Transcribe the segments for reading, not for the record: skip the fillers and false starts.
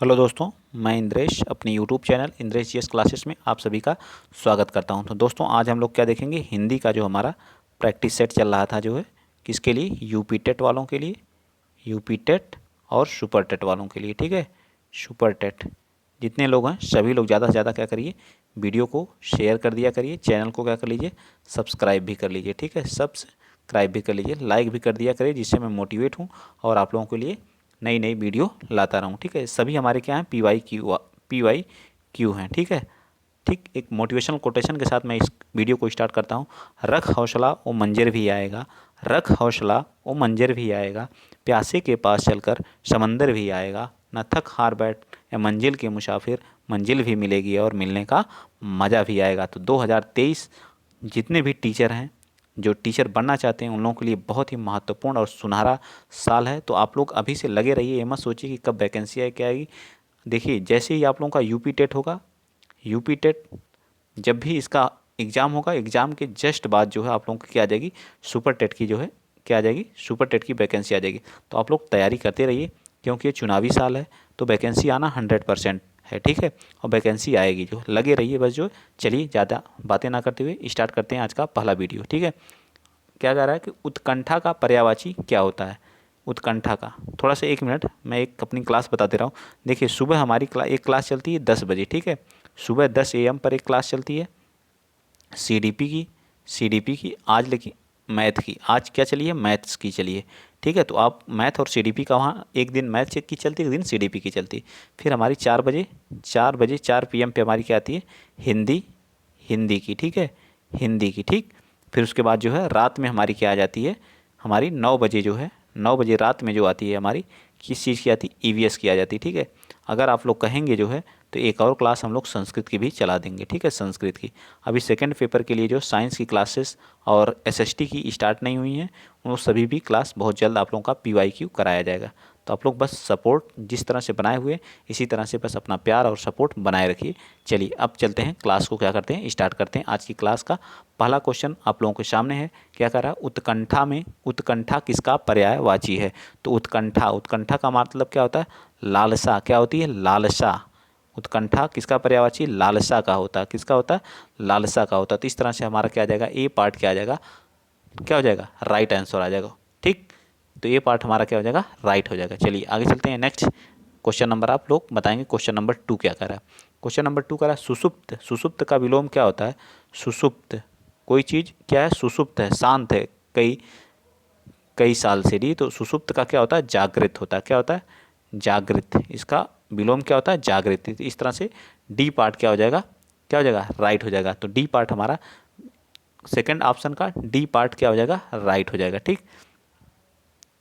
Hello दोस्तों, मैं इंद्रेश अपनी YouTube channel Indresh GS classes में आप सभी का स्वागत करता हूं। तो दोस्तों, आज हम लोग क्या देखेंगे, हिंदी का जो हमारा प्रैक्टिस सेट चल रहा था जो है किसके लिए, यूपी टेट वालों के लिए, यूपी टेट और सुपर टेट वालों के लिए। ठीक है, सुपर टेट जितने लोग हैं सभी लोग ज़्यादा से ज़्यादा क्या करिए, वीडियो को शेयर कर दिया करिए, चैनल को क्या कर लीजिए, सब्सक्राइब भी कर लीजिए। ठीक है, सब्सक्राइब भी कर लीजिए, लाइक भी कर दिया करिए, जिससे मैं मोटिवेट हूँ और आप लोगों के लिए नई नई वीडियो लाता रहूँ। ठीक है, सभी हमारे क्या हैं, पी वाई क्यू हैं। ठीक है, ठीक एक मोटिवेशनल कोटेशन के साथ मैं इस वीडियो को स्टार्ट करता हूँ। रख हौसला वो मंजर भी आएगा, रख हौसला वो मंजर भी आएगा, प्यासे के पास चलकर समंदर भी आएगा, न थक हार बैठ या मंजिल के मुसाफिर, मंजिल भी मिलेगी और मिलने का मज़ा भी आएगा। तो 2023 जितने भी टीचर हैं, जो टीचर बनना चाहते हैं, उन लोगों के लिए बहुत ही महत्वपूर्ण और सुनहरा साल है। तो आप लोग अभी से लगे रहिए, ये मत सोचिए कि कब वैकेंसी आए क्या आएगी। देखिए, जैसे ही आप लोगों का यूपी टेट होगा, यूपी टेट जब भी इसका एग्ज़ाम होगा, एग्ज़ाम के जस्ट बाद जो है आप लोगों की क्या आ जाएगी, सुपर टेट की जो है क्या आ जाएगी, सुपर टेट की वैकेंसी आ जाएगी। तो आप लोग तैयारी करते रहिए, क्योंकि ये चुनावी साल है, तो वैकेंसी आना 100% है। ठीक है, और वैकेंसी आएगी, जो लगे रहिए बस। जो चलिए ज़्यादा बातें ना करते हुए स्टार्ट करते हैं आज का पहला वीडियो। ठीक है, क्या कह रहा है कि उत्कंठा का पर्यायवाची क्या होता है। उत्कंठा का थोड़ा सा, एक मिनट, मैं एक अपनी क्लास बता दे रहा हूँ। देखिए, सुबह हमारी एक क्लास चलती है 10 बजे। ठीक है, सुबह 10 AM पर एक क्लास चलती है सीडीपी की आज, लेकिन मैथ की आज क्या चली है, मैथ्स की चली है। ठीक है, तो आप मैथ और सीडीपी का वहाँ एक दिन मैथ की चलती है, एक दिन सीडीपी की चलती है। फिर हमारी 4 PM पे हमारी क्या आती है, हिंदी हिंदी की। ठीक है, हिंदी की। ठीक, फिर उसके बाद जो है रात में हमारी क्या आ जाती है, हमारी 9 बजे जो है, 9 बजे रात में जो आती है हमारी, किस चीज़ की आती है, ईवीएस की आ जाती है। ठीक है, अगर आप लोग कहेंगे जो है तो एक और क्लास हम लोग संस्कृत की भी चला देंगे। ठीक है, संस्कृत की अभी सेकंड पेपर के लिए जो साइंस की क्लासेस और एसएसटी की स्टार्ट नहीं हुई हैं, वो सभी भी क्लास बहुत जल्द आप लोगों का पीवाईक्यू कराया जाएगा। तो आप लोग बस सपोर्ट जिस तरह से बनाए हुए, इसी तरह से बस अपना प्यार और सपोर्ट बनाए रखिए। चलिए अब चलते हैं, क्लास को क्या करते हैं, स्टार्ट करते हैं। आज की क्लास का पहला क्वेश्चन आप लोगों के सामने है। क्या कर रहा है, उत्कंठा में उत्कंठा किसका पर्यायवाची है। तो उत्कंठा, उत्कंठा का मतलब क्या होता है, लालसा। क्या होती है, लालसा। उत्कंठा किसका पर्यायवाची, लालसा का होता है। किसका होता है, लालसा का होता है। तो इस तरह से हमारा क्या आ जाएगा, ए पार्ट क्या आ जाएगा, क्या हो जाएगा, राइट आंसर आ जाएगा। ठीक, तो ये पार्ट हमारा क्या हो जाएगा, राइट हो जाएगा। चलिए आगे चलते हैं। नेक्स्ट क्वेश्चन नंबर आप लोग बताएंगे, क्वेश्चन नंबर 2 क्या कर रहा है। क्वेश्चन नंबर 2 कर रहा है सुषुप्त। सुषुप्त का विलोम क्या होता है, सुषुप्त। कोई चीज़ क्या है, सुषुप्त है, शांत है कई कई साल से ली, तो सुषुप्त का क्या होता है, जागृत होता है। क्या होता है, जागृत। इसका विलोम क्या होता है, जागृत। इस तरह से डी पार्ट क्या हो जाएगा, क्या हो जाएगा, राइट हो जाएगा। तो डी पार्ट हमारा सेकंड ऑप्शन का डी पार्ट क्या हो जाएगा, राइट हो जाएगा। ठीक,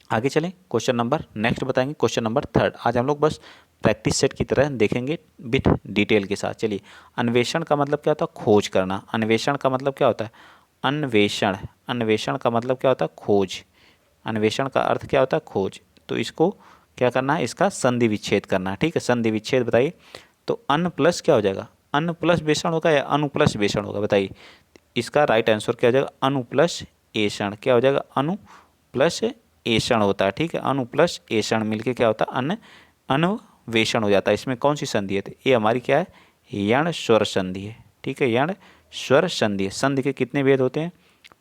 आगे चलें, क्वेश्चन नंबर नेक्स्ट बताएंगे, क्वेश्चन नंबर 3। आज हम लोग बस प्रैक्टिस सेट की तरह देखेंगे विथ डिटेल के साथ। चलिए, अन्वेषण का मतलब क्या होता है, खोज करना। अन्वेषण का मतलब क्या होता है, अन्वेषण। अन्वेषण का मतलब क्या होता है, खोज। अन्वेषण का अर्थ क्या होता है, खोज। तो इसको क्या करना है, इसका संधि विच्छेद करना है। ठीक है, संधि विच्छेद बताइए। तो अन्न प्लस क्या हो जाएगा, अन्न प्लस बेषण होगा या अनु प्लस बेषण होगा, बताइए। इसका राइट आंसर क्या हो जाएगा, अनु प्लस एषण। क्या हो जाएगा, अनु प्लस एषण होता है। ठीक है, अनु प्लस एषण मिलके क्या होता है, अन्न अन्वेषण हो जाता है। इसमें कौन सी संधि है, तो ये हमारी क्या है, यण स्वर संधि है। ठीक है, यण स्वर संधि है। संधि के कितने भेद होते हैं,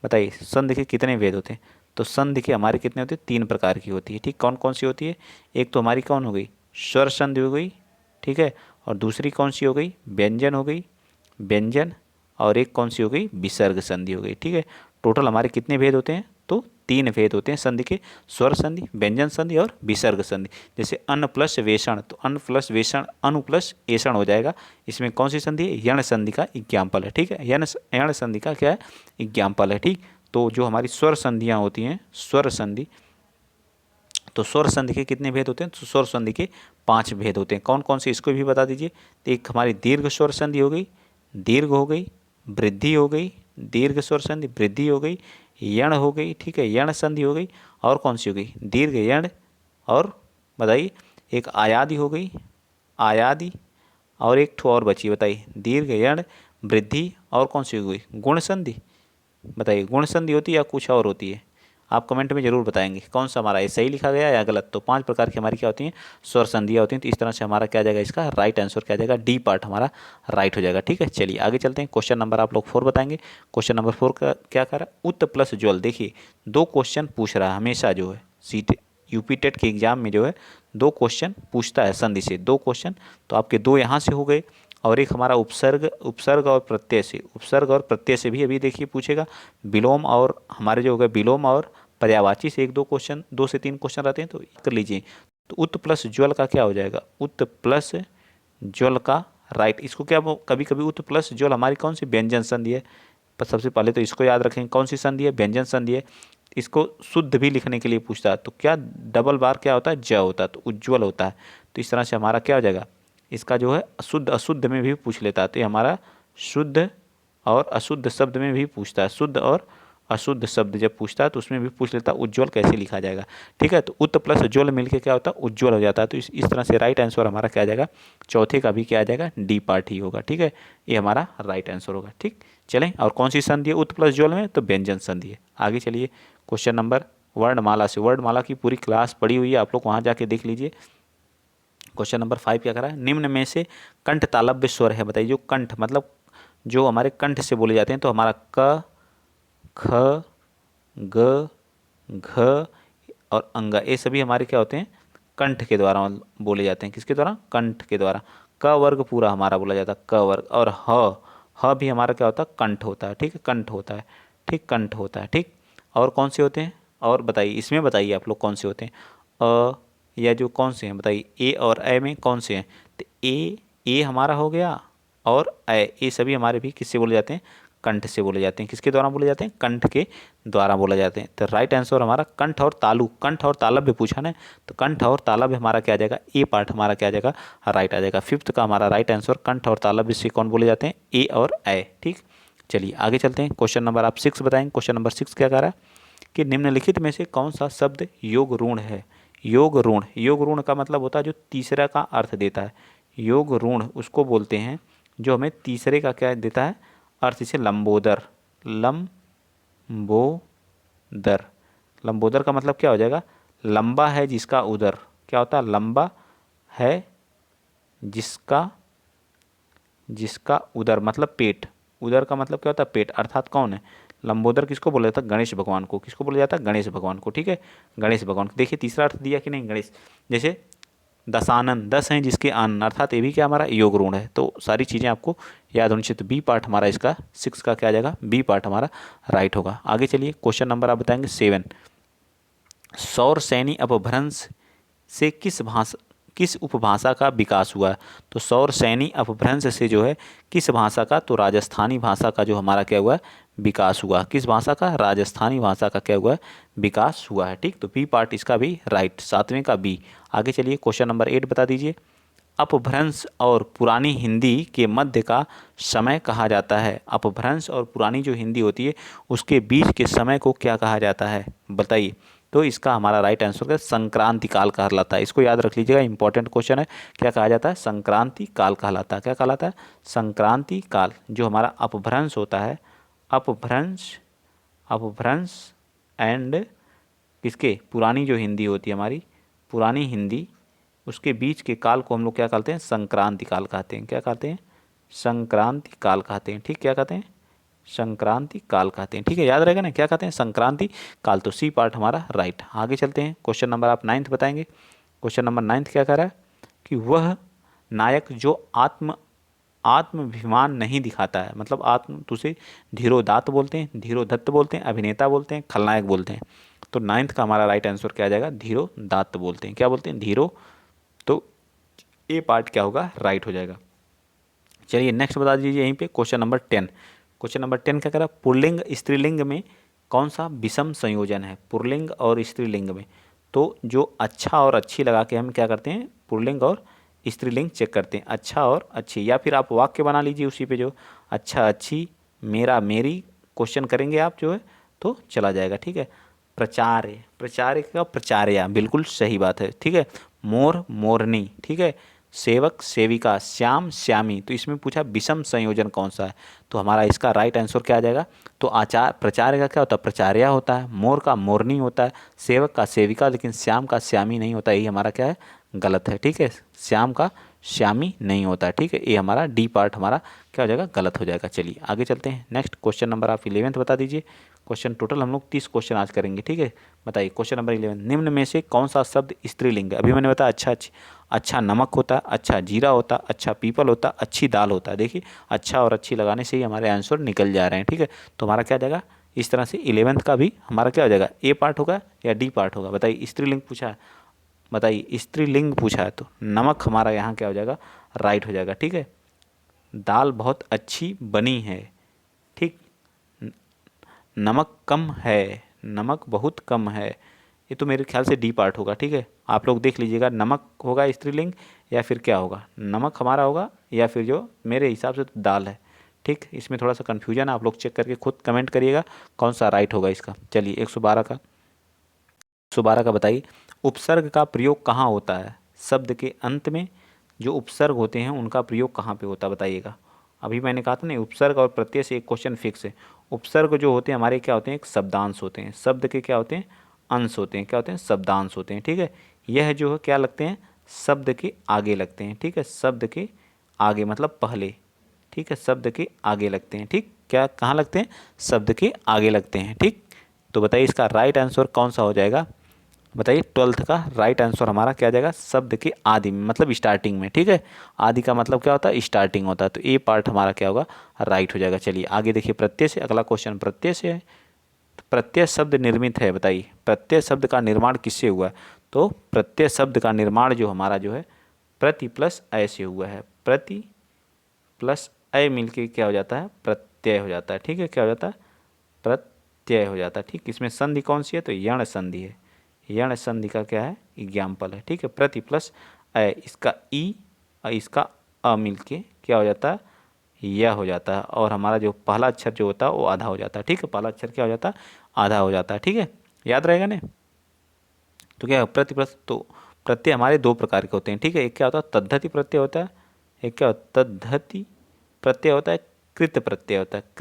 बताइए, संधि के कितने भेद होते हैं। तो संधि के हमारे कितने होते हैं, 3 प्रकार की होती है। ठीक, कौन कौन सी होती है, एक तो हमारी कौन हो गई, स्वर संधि हो गई। ठीक है, और दूसरी कौन सी हो गई, व्यंजन हो गई, व्यंजन। और एक कौन सी हो गई, विसर्ग संधि हो गई। ठीक है, टोटल हमारे कितने भेद होते हैं, तो 3 भेद होते हैं संधि के, स्वर संधि, व्यंजन संधि और विसर्ग संधि। जैसे अन्न प्लस वेषण, तो अन्न प्लस वेषण अनु प्लस एषण हो जाएगा। इसमें कौन सी संधि है, यण संधि का एग्जाम्पल है। ठीक है, यण संधि का क्या है, एग्जाम्पल है। ठीक, तो जो हमारी स्वर संधियाँ होती हैं, स्वर संधि, तो स्वर संधि के कितने भेद होते हैं, तो स्वर संधि के 5 भेद होते हैं। कौन कौन से, इसको भी बता दीजिए। तो एक हमारी दीर्घ स्वर संधि हो गई, दीर्घ हो गई, वृद्धि हो गई, दीर्घ स्वर संधि, वृद्धि हो गई, यण हो गई। ठीक है, यण संधि हो गई, और कौन सी हो गई, दीर्घ यण, और बताइए एक आयादी हो गई, आयादी, और एक ठो और बची, बताइए, दीर्घ यण, वृद्धि, और कौन सी हो गई, गुण संधि। बताइए, गुण संधि होती है या कुछ और होती है, आप कमेंट में जरूर बताएंगे कौन सा हमारा ये सही लिखा गया या गलत। तो 5 प्रकार की हमारी क्या होती हैं, स्वर संधियाँ होती हैं। तो इस तरह से हमारा क्या जाएगा, इसका राइट आंसर क्या जाएगा, डी पार्ट हमारा राइट हो जाएगा। ठीक है, चलिए आगे चलते हैं। क्वेश्चन नंबर आप लोग 4 बताएंगे। क्वेश्चन नंबर 4 का क्या कर रहा है, उत्त प्लस ज्वल। देखिए 2 क्वेश्चन पूछ रहा है हमेशा जो है सीट यूपी टेट के एग्जाम में जो है 2 क्वेश्चन पूछता है संधि से, 2 क्वेश्चन। तो आपके 2 यहाँ से हो गए और एक हमारा उपसर्ग उपसर्ग और प्रत्यय से, उपसर्ग और प्रत्यय से भी अभी देखिए पूछेगा। विलोम और हमारे जो हो गए विलोम और पर्यायवाची से 1-2 क्वेश्चन, 2 से 3 क्वेश्चन रहते हैं, तो कर लीजिए। तो उत्त प्लस ज्वल का क्या हो जाएगा, उत्त प्लस ज्वल का राइट। इसको क्या कभी कभी उत्त प्लस ज्वल हमारी कौन सी व्यंजन संधि है, पर सबसे पहले तो इसको याद रखेंगे कौन सी संधि है, व्यंजन संधि है। इसको शुद्ध भी लिखने के लिए पूछता है, तो क्या डबल बार क्या होता है, ज होता है, तो उज्ज्वल होता है। तो इस तरह से हमारा क्या हो जाएगा, इसका जो है शुद्ध अशुद्ध में भी पूछ लेता है। तो ये हमारा शुद्ध और अशुद्ध शब्द में भी पूछता है, शुद्ध और अशुद्ध शब्द जब पूछता है तो उसमें भी पूछ लेता है उज्ज्वल कैसे लिखा जाएगा। ठीक है, तो उत्त प्लस ज्वल मिलके क्या होता है, उज्ज्वल हो जाता है। तो इस तरह से राइट आंसर हमारा क्या आ जाएगा, चौथे का भी क्या आ जाएगा, डी पार्ट ही होगा। ठीक है, ये हमारा राइट आंसर होगा। ठीक, चलें, और कौन सी संधि है उत्त प्लस ज्वल में, तो व्यंजन संधि है। आगे चलिए क्वेश्चन नंबर वर्णमाला से, वर्णमाला की पूरी क्लास पड़ी हुई है, आप लोग वहाँ जाके देख लीजिए। क्वेश्चन नंबर 5 क्या करा है, निम्न में से कंठ तालव्य स्वर है, बताइए। जो कंठ मतलब जो हमारे कंठ से बोले जाते हैं, तो हमारा क, ख, ग, घ और अंग, ये सभी हमारे क्या होते हैं, कंठ के द्वारा बोले जाते हैं। किसके द्वारा, कंठ के द्वारा। क वर्ग पूरा हमारा बोला जाता है, क वर्ग। और ह भी हमारा क्या होता है, कंठ होता है। ठीक है, कंठ होता है। ठीक, कंठ होता है। ठीक, और कौन से होते हैं, और बताइए, इसमें बताइए आप लोग कौन से होते हैं, अ या जो कौन से हैं बताइए, ए और ए में कौन से हैं। तो ए हमारा हो गया, और ये सभी हमारे भी किससे बोले जाते हैं, कंठ से बोले जाते हैं। किसके द्वारा बोले जाते हैं, कंठ के द्वारा बोले जाते हैं। तो राइट आंसर हमारा कंठ और तालु, कंठ और तालव्य पूछा ना, तो कंठ और तालव्य हमारा क्या आ जाएगा, ए पार्ट हमारा क्या आ जाएगा, राइट आ जाएगा। 5th का हमारा राइट आंसर कंठ और तालव्य से कौन बोले जाते हैं, ए और ए। ठीक, चलिए आगे चलते हैं। क्वेश्चन नंबर आप 6 बताएंगे। क्वेश्चन नंबर 6 क्या कह रहा है कि निम्नलिखित में से कौन सा शब्द योग ऋण है। योग ऋण, योग ऋण का मतलब होता है जो तीसरा का अर्थ देता है। योग ऋण उसको बोलते हैं जो हमें तीसरे का क्या देता है अर्थ, इसे लंबोदर, लंबोदर। लंबोदर का मतलब क्या हो जाएगा, लंबा है जिसका उदर, क्या होता है, लंबा है जिसका उदर मतलब पेट। उदर का मतलब क्या होता है, पेट, अर्थात कौन है, लंबोदर किसको बोला जाता है, गणेश भगवान को। किसको बोला जाता है, गणेश भगवान को। ठीक है, गणेश भगवान को। देखिए तीसरा अर्थ दिया कि नहीं, गणेश। जैसे दशानन, 10 हैं जिसके आनन, अर्थात ये भी क्या हमारा योग ऋण है। तो सारी चीज़ें आपको याद होनी चाहिए। तो बी पार्ट हमारा इसका 6 का क्या आ जाएगा, बी पार्ट हमारा राइट होगा। आगे चलिए क्वेश्चन नंबर आप बताएंगे 7। सौर सैनी अपभ्रंश से किस उपभाषा का विकास हुआ है। तो सौर सैनी अपभ्रंश से जो है किस भाषा का, तो राजस्थानी भाषा का जो हमारा क्या हुआ है, विकास हुआ। किस भाषा का, राजस्थानी भाषा का क्या हुआ है, विकास हुआ है। ठीक, तो बी पार्ट इसका भी राइट, 7वें का बी। आगे चलिए क्वेश्चन नंबर 8 बता दीजिए। अपभ्रंश और पुरानी हिंदी के मध्य का समय कहा जाता है। अपभ्रंश और पुरानी जो हिंदी होती है उसके बीच के समय को क्या कहा जाता है, बताइए। तो इसका हमारा राइट आंसर है संक्रांति काल कहलाता है। इसको याद रख लीजिएगा, इंपॉर्टेंट क्वेश्चन है। क्या कहा जाता है, संक्रांति काल कहलाता है। क्या कहलाता है, संक्रांति काल। जो हमारा अपभ्रंश होता है, अपभ्रंश एंड किसके, पुरानी जो हिंदी होती है हमारी, पुरानी हिंदी, उसके बीच के काल को हम लोग क्या कहते हैं, संक्रांति काल कहते हैं। क्या कहते हैं, संक्रांति काल कहते हैं। ठीक, क्या कहते हैं, संक्रांति काल कहते हैं। ठीक है, याद रहेगा ना, क्या कहते हैं, संक्रांति काल। तो सी पार्ट हमारा राइट। आगे चलते हैं, क्वेश्चन नंबर आप 9th बताएंगे। क्वेश्चन नंबर 9th क्या कह रहा है कि वह नायक जो आत्माभिमान नहीं दिखाता है, मतलब आत्म, तो उसे धीरोदात्त बोलते हैं, धीरोदत्त बोलते हैं, अभिनेता बोलते हैं, खलनायक बोलते हैं। तो 9th का हमारा राइट आंसर क्या आ जाएगा, धीरोदात्त बोलते हैं। क्या बोलते हैं, धीरो। तो ए पार्ट क्या होगा, राइट हो जाएगा। चलिए नेक्स्ट बता दीजिए यहीं पे क्वेश्चन नंबर 10। क्वेश्चन नंबर 10 क्या कह रहा है, पुल्लिंग स्त्रीलिंग में कौन सा विषम संयोजन है। पुल्लिंग और स्त्रीलिंग में, तो जो अच्छा और अच्छी लगा के हम क्या करते हैं, पुल्लिंग और स्त्रीलिंग चेक करते हैं, अच्छा और अच्छी। या फिर आप वाक्य बना लीजिए उसी पे, जो अच्छा अच्छी, मेरा मेरी, क्वेश्चन करेंगे आप जो है तो चला जाएगा। ठीक है, प्रचार्य, प्रचार्य का प्रचार्या, बिल्कुल सही बात है। ठीक है, मोर मोरनी। ठीक है, सेवक सेविका, श्याम श्यामी। तो इसमें पूछा विषम संयोजन कौन सा है, तो हमारा इसका राइट आंसर क्या आ जाएगा। तो आचार प्रचार्य का क्या होता है, प्रचार्या होता है। मोर का मोरनी होता है। सेवक का सेविका, लेकिन श्याम का श्यामी नहीं होता। यही हमारा क्या है, गलत है। ठीक है, श्याम का श्यामी नहीं होता है। ठीक है, ये हमारा डी पार्ट हमारा क्या हो जाएगा, गलत हो जाएगा। चलिए आगे चलते हैं। नेक्स्ट क्वेश्चन नंबर आप 11th बता दीजिए। क्वेश्चन टोटल हम लोग 30 क्वेश्चन आज करेंगे। ठीक है, बताइए क्वेश्चन नंबर 11, निम्न में से कौन सा शब्द स्त्रीलिंग है। अभी मैंने बताया अच्छा अच्छा नमक होता है, अच्छा जीरा होता है, अच्छा पीपल होता है, अच्छी दाल होता है। देखिए अच्छा और अच्छी लगाने से ही हमारे आंसर निकल जा रहे हैं। ठीक है, तो हमारा क्या जाएगा, इस तरह से 11th का भी हमारा क्या हो जाएगा, ए पार्ट होगा या डी पार्ट होगा। बताइए स्त्रीलिंग पूछा है, बताइए स्त्रीलिंग पूछा है तो नमक हमारा यहाँ क्या हो जाएगा, राइट हो जाएगा। ठीक है, दाल बहुत अच्छी बनी है। ठीक, नमक कम है, नमक बहुत कम है, ये तो मेरे ख्याल से डी पार्ट होगा। ठीक है, आप लोग देख लीजिएगा, नमक होगा स्त्रीलिंग या फिर क्या होगा, नमक हमारा होगा या फिर जो मेरे हिसाब से तो दाल है। ठीक, इसमें थोड़ा सा कन्फ्यूजन है, आप लोग चेक करके खुद कमेंट करिएगा कौन सा राइट होगा इसका। चलिए 112 का बताइए, उपसर्ग का प्रयोग कहाँ होता है। शब्द के अंत में जो उपसर्ग होते हैं उनका प्रयोग कहाँ पे होता है, बताइएगा। अभी मैंने कहा था ना, उपसर्ग और प्रत्यय से एक क्वेश्चन फिक्स है। उपसर्ग जो होते हैं हमारे क्या होते हैं, एक शब्दांश होते हैं। शब्द के क्या होते हैं, अंश होते हैं। क्या होते हैं, शब्दांश होते हैं। ठीक है, यह जो है क्या लगते हैं, शब्द के आगे लगते हैं। ठीक है, शब्द के आगे मतलब पहले। ठीक है, शब्द के आगे लगते हैं। ठीक, क्या कहाँ लगते हैं, शब्द के आगे लगते हैं। ठीक, तो बताइए इसका राइट आंसर कौन सा हो जाएगा। बताइए 12th का राइट आंसर हमारा क्या आ जाएगा, शब्द के आदि में मतलब स्टार्टिंग में। ठीक है, आदि का मतलब क्या होता है, स्टार्टिंग होता है। तो ए पार्ट हमारा क्या होगा, राइट हो जाएगा। चलिए आगे देखिए, प्रत्यय से अगला क्वेश्चन प्रत्यय से है। तो प्रत्यय शब्द निर्मित है, बताइए प्रत्यय शब्द का निर्माण किससे हुआ है। तो प्रत्यय शब्द का निर्माण जो हमारा जो है प्रति प्लस अय से हुआ है। प्रति प्लस अय मिलके क्या हो जाता है, प्रत्यय हो जाता है। ठीक है, क्या हो जाता है, प्रत्यय हो जाता है। ठीक, इसमें संधि कौन सी है, तो यण संधि है। यण संधि का क्या है, एग्जाम्पल है। ठीक है, प्रति प्लस अय, इसका ई और इसका अ मिलके क्या हो जाता है, यह हो जाता है। और हमारा जो पहला अक्षर जो होता है वो आधा हो जाता है। ठीक है, पहला अक्षर क्या हो जाता है, आधा हो जाता है। ठीक है, याद रहेगा ना। तो क्या है, प्रति प्लस, तो प्रत्यय हमारे दो प्रकार के होते हैं। ठीक है, एक क्या होता है, तद्धति प्रत्यय होता है। एक क्या होता है, तद्धति प्रत्यय होता है। कृत प्रत्यय होता है,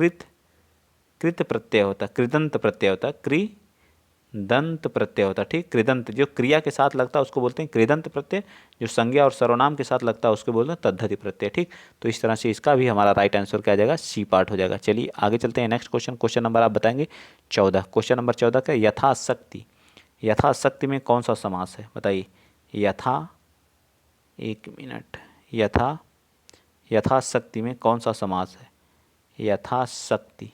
कृत प्रत्यय होता है। कृदंत प्रत्यय होता है, दंत प्रत्यय होता है। ठीक, कृदंत जो क्रिया के साथ लगता है उसको बोलते हैं कृदंत प्रत्यय। जो संज्ञा और सर्वनाम के साथ लगता है उसको बोलते हैं तद्धति प्रत्यय। ठीक, तो इस तरह से इसका भी हमारा राइट आंसर क्या आ जाएगा, सी पार्ट हो जाएगा। चलिए आगे चलते हैं। नेक्स्ट क्वेश्चन, क्वेश्चन नंबर आप बताएंगे 14। क्वेश्चन नंबर 14 का, यथाशक्ति, यथाशक्ति में कौन सा समास है, बताइए। यथा, एक मिनट, यथाशक्ति में कौन सा समास है। यथाशक्ति,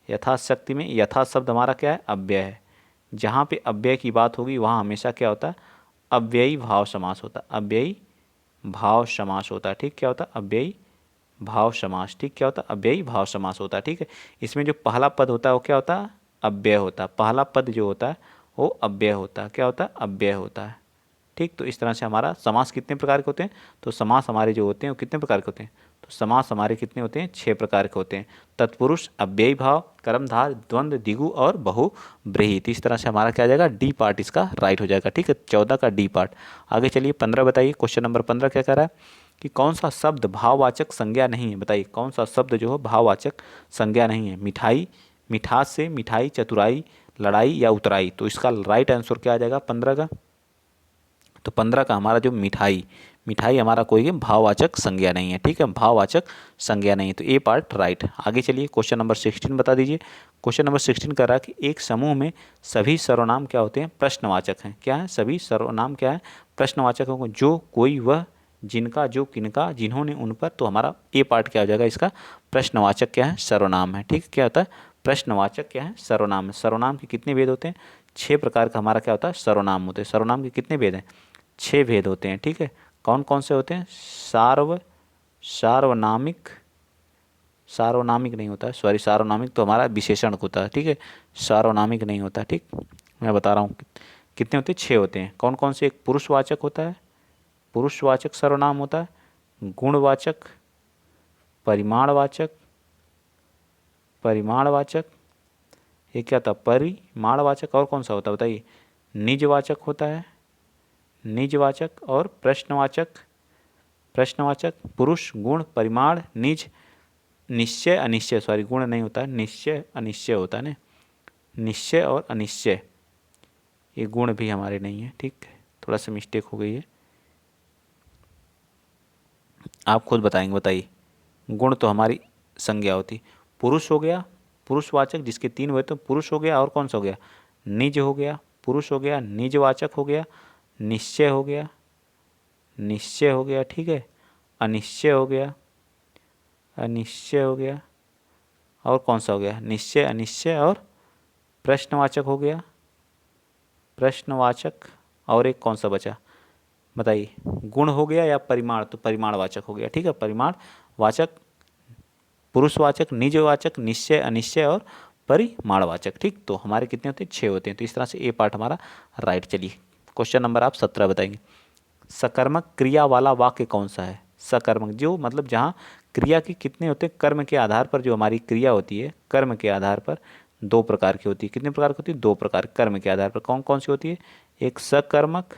यथाशक्ति में यथा शब्द हमारा क्या है, अव्यय है। जहाँ पे अव्यय की बात होगी वहाँ हमेशा क्या होता है, अव्ययी भाव समास होता है। अव्ययी भाव समास होता है। ठीक, क्या होता है, अव्ययी भाव समास। ठीक, क्या होता है, अव्ययी भाव समास होता है। ठीक है, इसमें जो पहला पद होता है वो क्या होता है, अव्यय होता है। पहला पद जो होता है वो अव्यय होता है। क्या होता है, अव्यय होता है। ठीक, तो इस तरह से हमारा समास कितने प्रकार के होते हैं, तो समास हमारे जो होते हैं वो कितने प्रकार के होते हैं, तो समास हमारे कितने होते हैं, 6 प्रकार के होते हैं। तत्पुरुष, अव्ययी भाव, कर्मधार, द्वंद्व, द्विगु और बहुब्रीहि। तो इस तरह से हमारा क्या आ जाएगा, डी पार्ट इसका राइट हो जाएगा। ठीक है, 14 का डी पार्ट। आगे चलिए 15 बताइए। क्वेश्चन नंबर 15 क्या कह रहा है कि कौन सा शब्द भाववाचक संज्ञा नहीं है। बताइए कौन सा शब्द जो है भाववाचक संज्ञा नहीं है। मिठाई, मिठास से मिठाई, चतुराई, लड़ाई या उतराई। तो इसका राइट आंसर क्या आ जाएगा 15 का, तो 15 का हमारा जो मिठाई, मिठाई हमारा कोई भाववाचक संज्ञा नहीं है। ठीक है, भाववाचक संज्ञा नहीं है, तो ए पार्ट राइट। आगे चलिए क्वेश्चन नंबर 16 बता दीजिए। क्वेश्चन नंबर 16 कर रहा है कि एक समूह में सभी सर्वनाम क्या होते हैं, प्रश्नवाचक हैं। क्या है, सभी सर्वनाम क्या है, प्रश्नवाचक होंगे। जो, कोई, वह, जिनका, जो, किनका, जिन्होंने, उन पर। तो हमारा ए पार्ट क्या हो जाएगा इसका, प्रश्नवाचक क्या है, सर्वनाम है। ठीक है, क्या होता है, प्रश्नवाचक क्या है, सर्वनाम है। सर्वनाम के कितने भेद होते हैं, 6 प्रकार का हमारा क्या होता है, सर्वनाम होते हैं। सर्वनाम के कितने भेद हैं, 6 भेद होते हैं। ठीक है, कौन कौन से होते हैं, सार्वनामिक, सार्वनामिक नहीं होता है, सॉरी, सार्वनामिक तो हमारा विशेषण होता है। ठीक है, सार्वनामिक नहीं होता। ठीक, मैं बता रहा हूँ कितने होते हैं, 6 होते हैं। कौन कौन से, एक पुरुषवाचक होता है, पुरुषवाचक सर्वनाम होता है। गुणवाचक, परिमाणवाचक, परिमाणवाचक, ये क्या था, परिमाणवाचक, और कौन सा होता है बताइए, निजवाचक होता है, निजवाचक और प्रश्नवाचक, प्रश्नवाचक, पुरुष, गुण, परिमाण, निज, निश्चय अनिश्चय, सॉरी गुण नहीं होता है, निश्चय अनिश्चय होता है ना, निश्चय और अनिश्चय, ये गुण भी हमारे नहीं है, ठीक है, थोड़ा सा मिस्टेक हो गई है, आप खुद बताएंगे, बताइए। गुण तो हमारी संज्ञा होती। पुरुष हो गया, पुरुषवाचक जिसके 3 हुए तो पुरुष हो गया, और कौन सा हो गया, निज हो गया, पुरुष हो गया, निजवाचक हो गया, निश्चय हो गया, निश्चय हो गया, ठीक है, अनिश्चय हो गया, अनिश्चय हो गया, और कौन सा हो गया, निश्चय अनिश्चय, और प्रश्नवाचक हो गया, प्रश्नवाचक, और एक कौन सा बचा बताइए, गुण हो गया या परिमाण, तो परिमाणवाचक हो गया, ठीक है, परिमाणवाचक, पुरुषवाचक, निजवाचक, निश्चय अनिश्चय और परिमाणवाचक, ठीक। तो हमारे कितने होते हैं, 6 होते हैं। तो इस तरह से ए पार्ट हमारा राइट। चलिए क्वेश्चन नंबर आप 17 बताएंगे। सकर्मक क्रिया वाला वाक्य कौन सा है। सकर्मक जो मतलब जहाँ क्रिया की कितने होते हैं, कर्म के आधार पर जो हमारी क्रिया होती है, कर्म के आधार पर 2 प्रकार की होती है। कितने प्रकार की होती है, 2 प्रकार। कर्म के आधार पर कौन कौन सी होती है, एक सकर्मक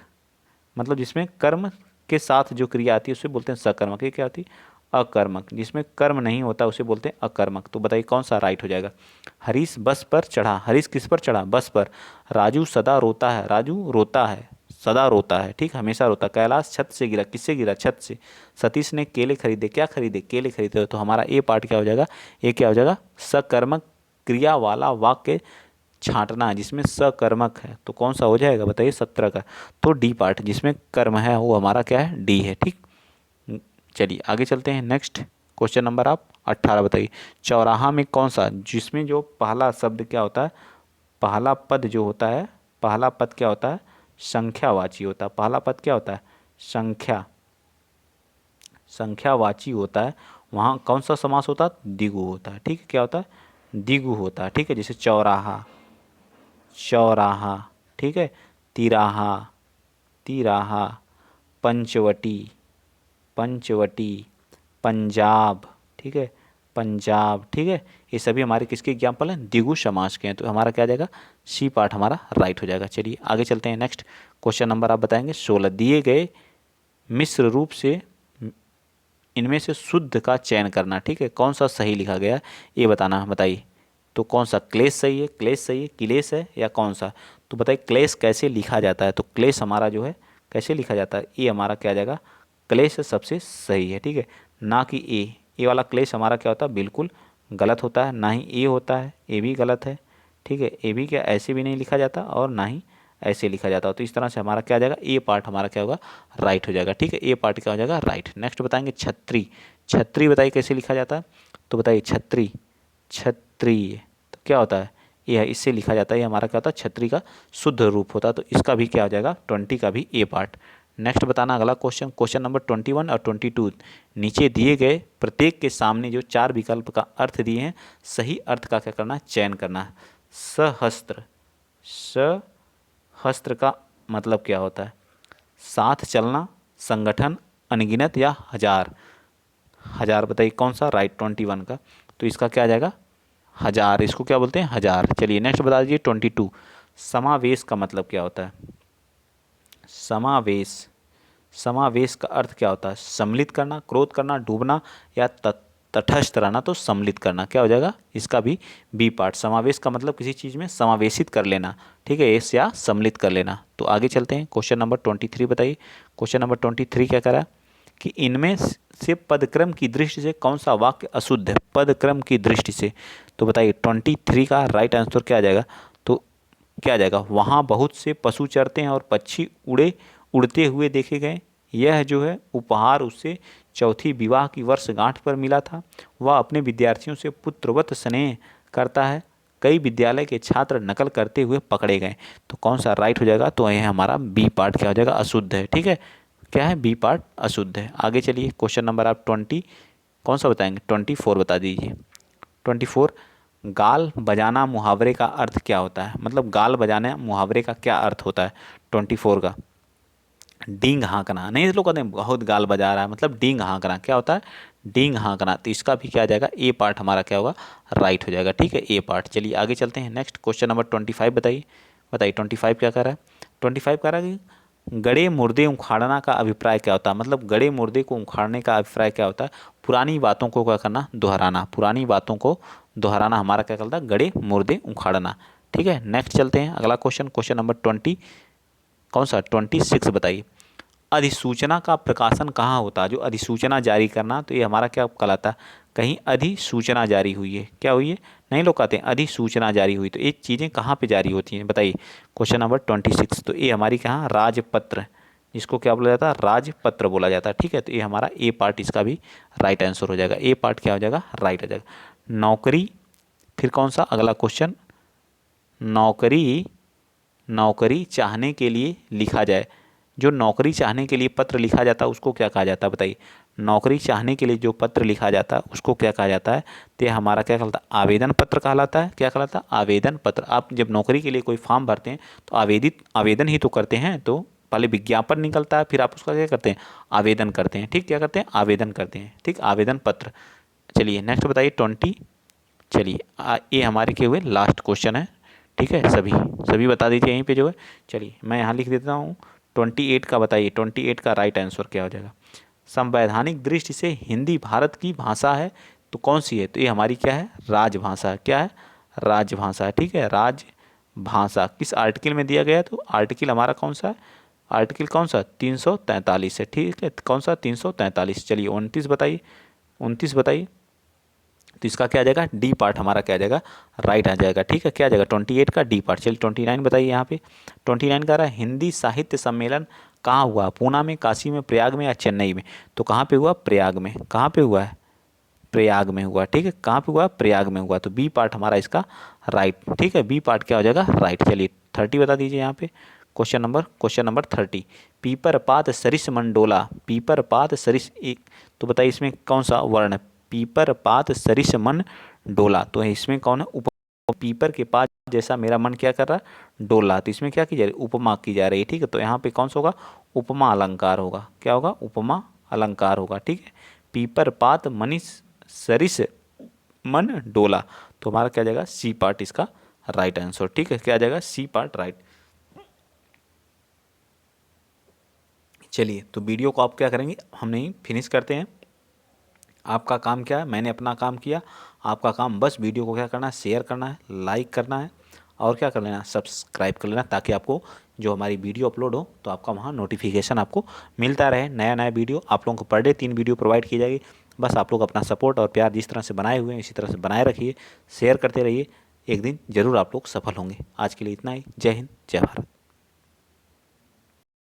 मतलब जिसमें कर्म के साथ जो क्रिया आती है उसे बोलते हैं सकर्मक। ये क्या होती है, अकर्मक, जिसमें कर्म नहीं होता उसे बोलते हैं अकर्मक। तो बताइए कौन सा राइट हो जाएगा। हरीश बस पर चढ़ा, हरीश किस पर चढ़ा, बस पर। राजू सदा रोता है, राजू रोता है, सदा रोता है, ठीक, हमेशा रोता। कैलाश छत से गिरा, किससे गिरा, छत से। सतीश ने केले खरीदे, क्या खरीदे, केले खरीदे। तो हमारा ए पार्ट क्या हो जाएगा, ये क्या हो जाएगा, सकर्मक क्रिया वाला वाक्य छांटना है जिसमें सकर्मक है, तो कौन सा हो जाएगा बताइए 17 का। तो डी पार्ट जिसमें कर्म है वो हमारा क्या है, डी है, ठीक। चलिए आगे चलते हैं। नेक्स्ट क्वेश्चन नंबर आप 18 बताइए। चौराहा में कौन सा, जिसमें जो पहला शब्द क्या होता है, पहला पद जो होता है, पहला पद क्या होता है, संख्यावाची होता है। पहला पद क्या होता है, संख्या, संख्यावाची होता है। वहाँ कौन सा समास होता है, द्विगु होता है, ठीक है, क्या होता है, द्विगु होता है, ठीक है। जैसे चौराहा, चौराहा, ठीक है, तिराहा, तिराहा, पंचवटी, पंचवटी, पंजाब, ठीक है, पंजाब, ठीक है। ये सभी हमारे किसके एग्जाम्पल हैं, द्विगु समास के हैं। तो हमारा क्या आ जाएगा, सी पार्ट हमारा राइट हो जाएगा। चलिए आगे चलते हैं। नेक्स्ट क्वेश्चन नंबर आप बताएंगे 16। दिए गए मिश्र रूप से इनमें से शुद्ध का चयन करना, ठीक है, कौन सा सही लिखा गया ये बताना, बताइए। तो कौन सा, क्लेश सही है, क्लेश सही है, किलेश है, या कौन सा। तो बताइए क्लेश कैसे लिखा जाता है। तो क्लेश हमारा जो है कैसे लिखा जाता है, ये हमारा क्या आ जाएगा, क्लेश सबसे सही है, ठीक है, ना कि ए वाला क्लेश हमारा क्या होता है, बिल्कुल गलत होता है। ना ही ए होता है, ए भी गलत है, ठीक है, ए भी क्या ऐसे भी नहीं लिखा जाता और ना ही ऐसे लिखा जाता हो। तो इस तरह से हमारा क्या आ जाएगा, ए पार्ट हमारा क्या होगा, राइट हो जाएगा, ठीक है, ए पार्ट क्या हो जाएगा, राइट। नेक्स्ट बताएंगे छत्री। छत्री बताइए कैसे लिखा जाता है। तो बताइए छत्री, छत्री तो क्या होता है, ये है, इससे लिखा जाता है, ये हमारा क्या होता है, छत्री का शुद्ध रूप होता है। तो इसका भी क्या हो जाएगा, 20 का भी ए पार्ट। नेक्स्ट बताना अगला क्वेश्चन, क्वेश्चन नंबर 21 और 22। नीचे दिए गए प्रत्येक के सामने जो 4 विकल्प का अर्थ दिए हैं, सही अर्थ का क्या करना है, चयन करना है। सहस्त्र, सहस्त्र का मतलब क्या होता है, साथ चलना, संगठन, अनगिनत या हजार। हजार बताइए कौन सा, राइट 21 का। तो इसका क्या आ जाएगा, हजार, इसको क्या बोलते हैं, हजार। चलिए नेक्स्ट बता दीजिए 22। समावेश का मतलब क्या होता है, समावेश, समावेश का अर्थ क्या होता है, सम्मिलित करना, क्रोध करना, डूबना या तटस्थ रहना। तो सम्मिलित करना क्या हो जाएगा, इसका भी बी पार्ट। समावेश का मतलब किसी चीज़ में समावेशित कर लेना, ठीक है, एस या सम्मिलित कर लेना। तो आगे चलते हैं, क्वेश्चन नंबर 23 बताइए। क्वेश्चन नंबर 23 क्या करा कि इनमें से पदक्रम की दृष्टि से कौन सा वाक्य अशुद्ध है, पदक्रम की दृष्टि से। तो बताइए 23 का राइट आंसर क्या आ जाएगा। तो क्या आ जाएगा, वहाँ बहुत से पशु चरते हैं और पक्षी उड़ते हुए देखे गए। यह जो है उपहार उससे चौथी विवाह की वर्षगांठ पर मिला था। वह अपने विद्यार्थियों से पुत्रवत स्नेह करता है। कई विद्यालय के छात्र नकल करते हुए पकड़े गए। तो कौन सा राइट हो जाएगा, तो यह हमारा बी पार्ट क्या हो जाएगा, अशुद्ध है, ठीक है, क्या है, बी पार्ट अशुद्ध है। आगे चलिए क्वेश्चन नंबर आप 20 कौन सा बताएंगे, 24 बता दीजिए। 24 गाल बजाना मुहावरे का अर्थ क्या होता है, मतलब गाल बजाना मुहावरे का क्या अर्थ होता है 24 का। डींग हाँकना, नहीं लोग कहते हैं बहुत गाल बजा रहा है, मतलब डींग हाँकना क्या होता है, डींग हाँकना। तो इसका भी क्या आ जाएगा, ए पार्ट हमारा क्या होगा, राइट हो जाएगा, ठीक है, ए पार्ट। चलिए आगे चलते हैं। नेक्स्ट क्वेश्चन नंबर 25 बताइए, बताइए 25 क्या कर रहा है। 25 कह रहा है कि गड़े मुर्दे उखाड़ना का अभिप्राय क्या होता है, मतलब गड़े मुर्दे को उखाड़ने का अभिप्राय क्या होता है, पुरानी बातों को क्या करना, दोहराना, पुरानी बातों को दोहराना हमारा क्या कहलाता है, गड़े मुर्दे उखाड़ना। ठीक है, नेक्स्ट चलते हैं अगला क्वेश्चन, क्वेश्चन नंबर 20, कौन सा 26 बताइए। अधिसूचना का प्रकाशन कहाँ होता है, जो अधिसूचना जारी करना, तो ये हमारा क्या कहलाता है, कहीं अधिसूचना जारी हुई है, क्या हुई है, नहीं लोग कहते हैं अधिसूचना जारी हुई, तो ये चीज़ें कहाँ पे जारी होती हैं बताइए। क्वेश्चन नंबर 26, तो ये हमारी कहाँ, राजपत्र, जिसको क्या बोला जाता है, राजपत्र बोला जाता है। ठीक है, तो ये हमारा ए पार्ट इसका भी राइट आंसर हो जाएगा, ए पार्ट क्या हो जाएगा, राइट हो जाएगा। नौकरी, फिर कौन सा अगला क्वेश्चन, नौकरी, नौकरी चाहने के लिए लिखा जाए, जो नौकरी चाहने के लिए पत्र लिखा जाता है उसको क्या कहा जाता है बताइए। नौकरी चाहने के लिए जो पत्र लिखा जाता है उसको क्या कहा जाता है, तो हमारा क्या कहलाता है, आवेदन पत्र कहलाता है। क्या कहलाता है, आवेदन पत्र। आप जब नौकरी के लिए कोई फॉर्म भरते हैं तो आवेदन ही तो करते हैं, तो पहले विज्ञापन निकलता है, फिर आप उसका क्या करते हैं, आवेदन करते हैं। ठीक, क्या करते हैं, आवेदन करते हैं। ठीक, आवेदन पत्र। चलिए नेक्स्ट बताइए 20। चलिए ये हमारे के हुए लास्ट क्वेश्चन है। ठीक है, सभी सभी बता दीजिए यहीं पे जो है। चलिए मैं यहाँ लिख देता हूँ 28 का, बताइए 28 का राइट आंसर क्या हो जाएगा। संवैधानिक दृष्टि से हिंदी भारत की भाषा है तो कौन सी है, तो ये हमारी क्या है, राजभाषा। क्या है, राजभाषा। ठीक है, राजभाषा किस आर्टिकल में दिया गया है, तो आर्टिकल हमारा कौन सा है, आर्टिकल कौन सा, 343 है। ठीक है, कौन सा, 343। चलिए 29 बताइए, 29 बताइए। तो इसका क्या आ जाएगा, डी पार्ट हमारा क्या आ जाएगा, राइट आ जाएगा। ठीक है, क्या आ जाएगा 28 का डी पार्ट। चलिए 29 बताइए यहाँ पे। 29 का रहा है, हिंदी साहित्य सम्मेलन कहाँ हुआ, पूना में, काशी में, प्रयाग में या चेन्नई में, तो कहाँ पे हुआ, प्रयाग में। कहाँ पे हुआ है, प्रयाग में हुआ। ठीक है, कहाँ पे हुआ, प्रयाग में हुआ, तो बी पार्ट हमारा इसका राइट। ठीक है, बी पार्ट क्या हो जाएगा, राइट। चलिए 30 बता दीजिए यहाँ पे। क्वेश्चन नंबर 30, पीपर पात सरिस मंडोला, पीपर पात सरिस एक, तो बताइए इसमें कौन सा वर्ण है, पीपर पात सरिस मन डोला, तो इसमें कौन है, पीपर के पात जैसा मेरा मन क्या कर रहा है, डोला, तो इसमें क्या की जा रही है, उपमा की जा रही है। ठीक है, तो यहाँ पे कौन सा होगा, उपमा अलंकार होगा। क्या होगा, उपमा अलंकार होगा। ठीक है, पीपर पात मनीष सरिस मन डोला, तो हमारा क्या जाएगा, सी पार्ट इसका राइट आंसर। ठीक है, क्या जाएगा, सी पार्ट राइट। चलिए तो वीडियो को आप क्या करेंगे, हम नहीं फिनिश करते हैं। आपका काम क्या है, मैंने अपना काम किया, आपका काम बस वीडियो को क्या करना है, शेयर करना है, लाइक करना है, और क्या कर लेना, सब्सक्राइब कर लेना, ताकि आपको जो हमारी वीडियो अपलोड हो तो आपका वहाँ नोटिफिकेशन आपको मिलता रहे। नया नया वीडियो आप लोगों को पर डे 3 वीडियो प्रोवाइड की जाएगी। बस आप लोग अपना सपोर्ट और प्यार जिस तरह से बनाए हुए हैं इसी तरह से बनाए रखिए, शेयर करते रहिए। एक दिन ज़रूर आप लोग सफल होंगे। आज के लिए इतना ही। जय हिंद, जय भारत।